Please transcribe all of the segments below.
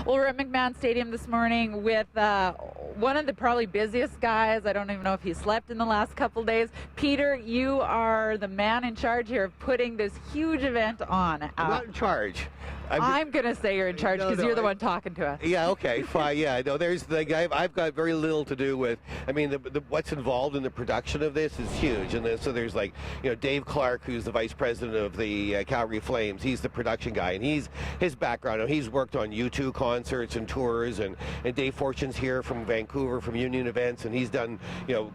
Well, we're at McMahon Stadium this morning with one of the probably busiest guys. I don't even know if he slept in the last couple days. Peter, you are the man in charge here of putting this huge event on. I'm not in charge. I'm going to say you're in charge because you're the one talking to us. Yeah, okay, fine. Yeah, no, there's the guy. I've got very little to do with. I mean, what's involved in the production of this is huge, and so there's like, Dave Clark, who's the vice president of the Calgary Flames. He's the production guy, and his background. He's worked on U2 concerts and tours, and Dave Fortune's here from Vancouver from Union Events, and he's done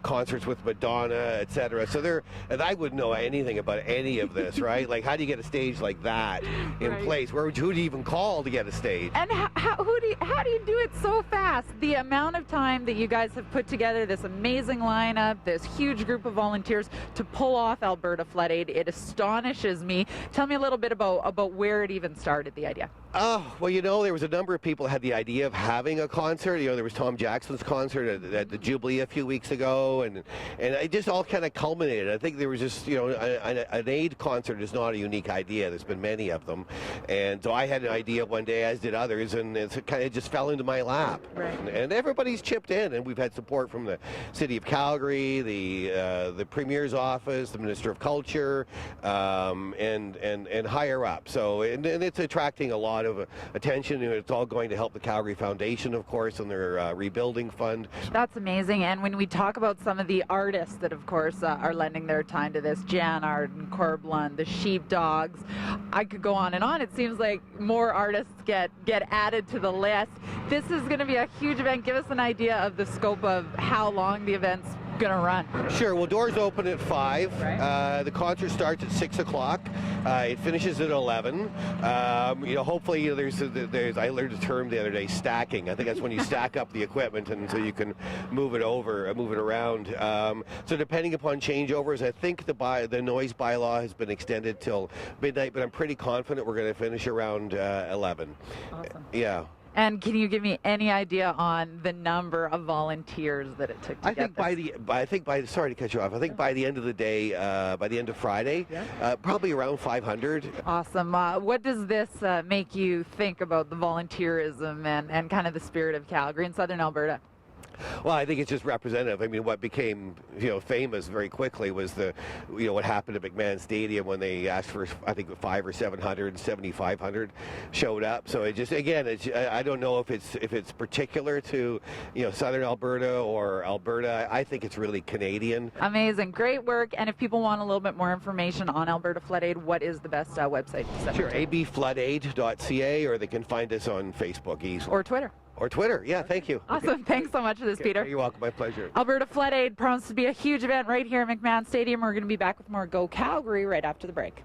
concerts with Madonna, etc. So and I wouldn't know anything about any of this, right? Like, how do you get a stage like that in place? Who do you even call to get a stage? And how do you do it so fast? The amount of time that you guys have put together this amazing lineup, this huge group of volunteers to pull off Alberta Flood Aid, it astonishes me. Tell me a little bit about where it even started, the idea. Oh, well, there was a number of people who had the idea of having a concert. There was Tom Jackson's concert at the Jubilee a few weeks ago, and it just all kind of culminated. I think there was just, an aid concert is not a unique idea. There's been many of them. And so I had an idea one day, as did others, and it kind of just fell into my lap. Right. And everybody's chipped in, and we've had support from the City of Calgary, the Premier's office, the Minister of Culture, and higher up. So, and it's attracting a lot of attention, and it's all going to help the Calgary Foundation, of course, and their rebuilding fund. That's amazing. And when we talk about some of the artists that, of course, are lending their time to this, Jan Arden, Corblund, the Sheepdogs, I could go on and on. It seems like more artists get added to the list. This is going to be a huge event. Give us an idea of the scope of how long the event's going to run. Sure. Well, doors open at 5. Right. The concert starts at 6 o'clock. It finishes at 11. Hopefully there's I learned a term the other day, stacking. I think that's when you stack up the equipment, and so you can move it around. So depending upon changeovers, I think the noise bylaw has been extended till midnight, but I'm pretty confident we're going to finish around 11. Awesome. Yeah. And can you give me any idea on the number of volunteers that it took to get this? Sorry to cut you off. I think by the end of the day, by the end of Friday, probably around 500. Awesome. What does this make you think about the volunteerism and kind of the spirit of Calgary and Southern Alberta? Well, I think it's just representative. I mean, what became famous very quickly was what happened at McMahon Stadium when they asked for, I think, 500 or 700 and 7,500 showed up. So it just, again, I don't know if it's particular to Southern Alberta or Alberta. I think it's really Canadian. Amazing, great work. And if people want a little bit more information on Alberta Flood Aid, what is the best website to send? Sure, abfloodaid.ca, or they can find us on Facebook easily. Or Twitter. Or Twitter. Yeah, thank you. Awesome. Okay. Thanks so much for this, Peter. You're welcome. My pleasure. Alberta Flood Aid promises to be a huge event right here at McMahon Stadium. We're going to be back with more Go Calgary right after the break.